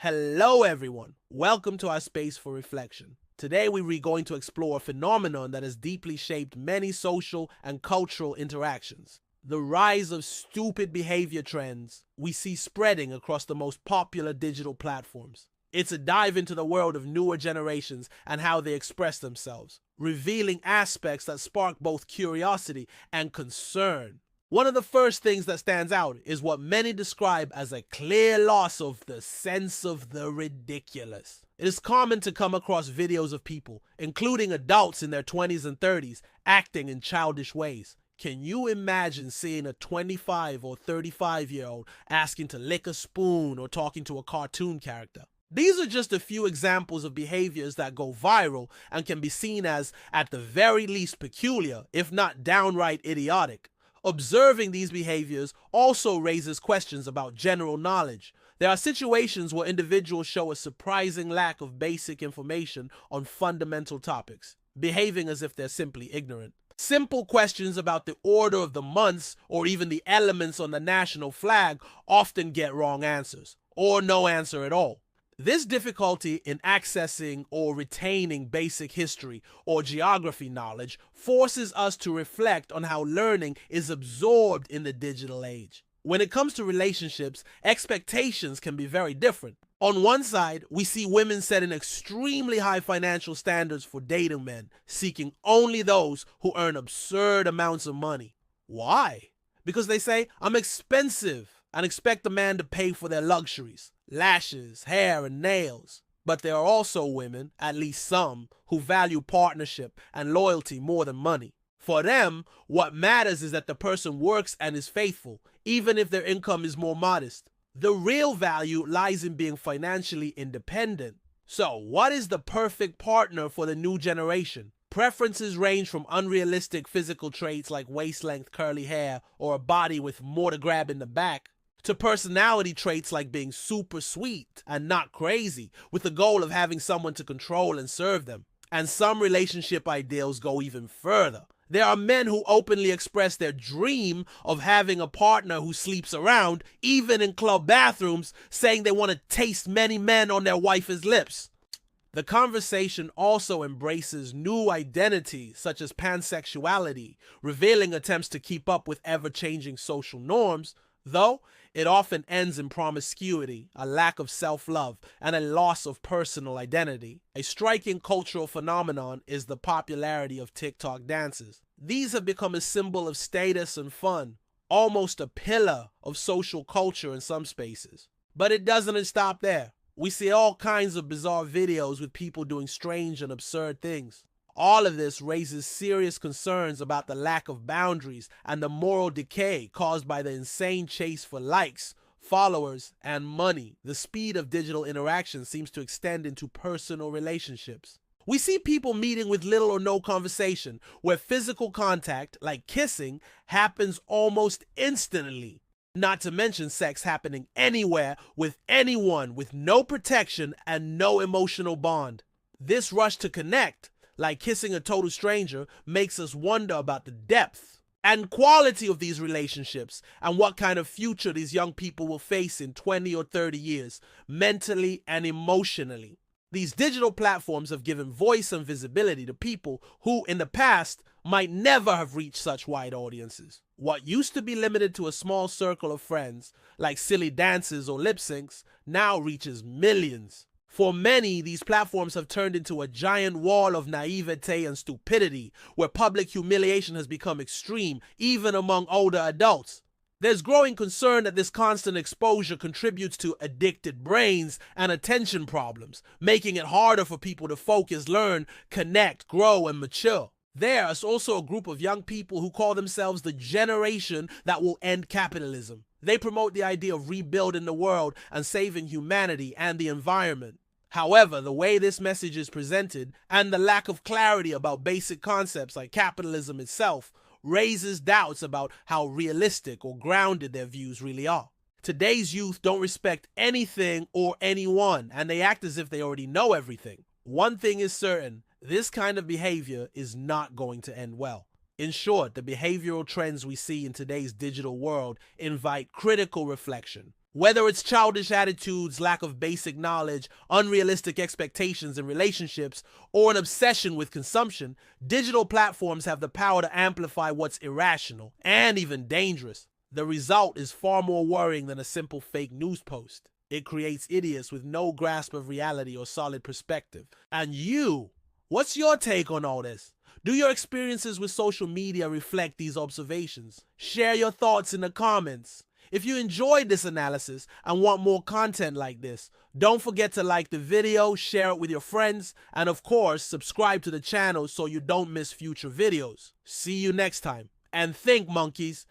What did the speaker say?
Hello everyone, welcome to our space for reflection. Today we're going to explore a phenomenon that has deeply shaped many social and cultural interactions. The rise of stupid behavior trends we see spreading across the most popular digital platforms. It's a dive into the world of newer generations and how they express themselves, revealing aspects that spark both curiosity and concern. One of the first things that stands out is what many describe as a clear loss of the sense of the ridiculous. It is common to come across videos of people, including adults in their 20s and 30s, acting in childish ways. Can you imagine seeing a 25 or 35-year-old asking to lick a spoon or talking to a cartoon character? These are just a few examples of behaviors that go viral and can be seen as, at the very least, peculiar, if not downright idiotic. Observing these behaviors also raises questions about general knowledge. There are situations where individuals show a surprising lack of basic information on fundamental topics, behaving as if they're simply ignorant. Simple questions about the order of the months or even the elements on the national flag often get wrong answers, or no answer at all. This difficulty in accessing or retaining basic history or geography knowledge forces us to reflect on how learning is absorbed in the digital age. When it comes to relationships, expectations can be very different. On one side, we see women setting extremely high financial standards for dating men, seeking only those who earn absurd amounts of money. Why? Because they say, I'm expensive, and expect the man to pay for their luxuries. Lashes, hair, and nails. But there are also women, at least some, who value partnership and loyalty more than money. For them, what matters is that the person works and is faithful, even if their income is more modest. The real value lies in being financially independent. So, what is the perfect partner for the new generation? Preferences range from unrealistic physical traits like waist-length curly hair or a body with more to grab in the back, to personality traits like being super sweet and not crazy, with the goal of having someone to control and serve them. And some relationship ideals go even further. There are men who openly express their dream of having a partner who sleeps around, even in club bathrooms, saying they want to taste many men on their wife's lips. The conversation also embraces new identities such as pansexuality, revealing attempts to keep up with ever-changing social norms, though it often ends in promiscuity, a lack of self-love, and a loss of personal identity. A striking cultural phenomenon is the popularity of TikTok dances. These have become a symbol of status and fun, almost a pillar of social culture in some spaces. But it doesn't stop there. We see all kinds of bizarre videos with people doing strange and absurd things. All of this raises serious concerns about the lack of boundaries and the moral decay caused by the insane chase for likes, followers, and money. The speed of digital interaction seems to extend into personal relationships. We see people meeting with little or no conversation, where physical contact, like kissing, happens almost instantly. Not to mention sex happening anywhere with anyone with no protection and no emotional bond. This rush to connect, like kissing a total stranger, makes us wonder about the depth and quality of these relationships and what kind of future these young people will face in 20 or 30 years, mentally and emotionally. These digital platforms have given voice and visibility to people who, in the past, might never have reached such wide audiences. What used to be limited to a small circle of friends, like silly dances or lip syncs, now reaches millions. For many, these platforms have turned into a giant wall of naivete and stupidity, where public humiliation has become extreme, even among older adults. There's growing concern that this constant exposure contributes to addicted brains and attention problems, making it harder for people to focus, learn, connect, grow, and mature. There's also a group of young people who call themselves the generation that will end capitalism. They promote the idea of rebuilding the world and saving humanity and the environment. However, the way this message is presented and the lack of clarity about basic concepts like capitalism itself raises doubts about how realistic or grounded their views really are. Today's youth don't respect anything or anyone, and they act as if they already know everything. One thing is certain, this kind of behavior is not going to end well. In short, the behavioral trends we see in today's digital world invite critical reflection. Whether it's childish attitudes, lack of basic knowledge, unrealistic expectations in relationships, or an obsession with consumption, digital platforms have the power to amplify what's irrational and even dangerous. The result is far more worrying than a simple fake news post. It creates idiots with no grasp of reality or solid perspective. And you, what's your take on all this? Do your experiences with social media reflect these observations? Share your thoughts in the comments. If you enjoyed this analysis and want more content like this, don't forget to like the video, share it with your friends, and of course, subscribe to the channel so you don't miss future videos. See you next time. And think, monkeys,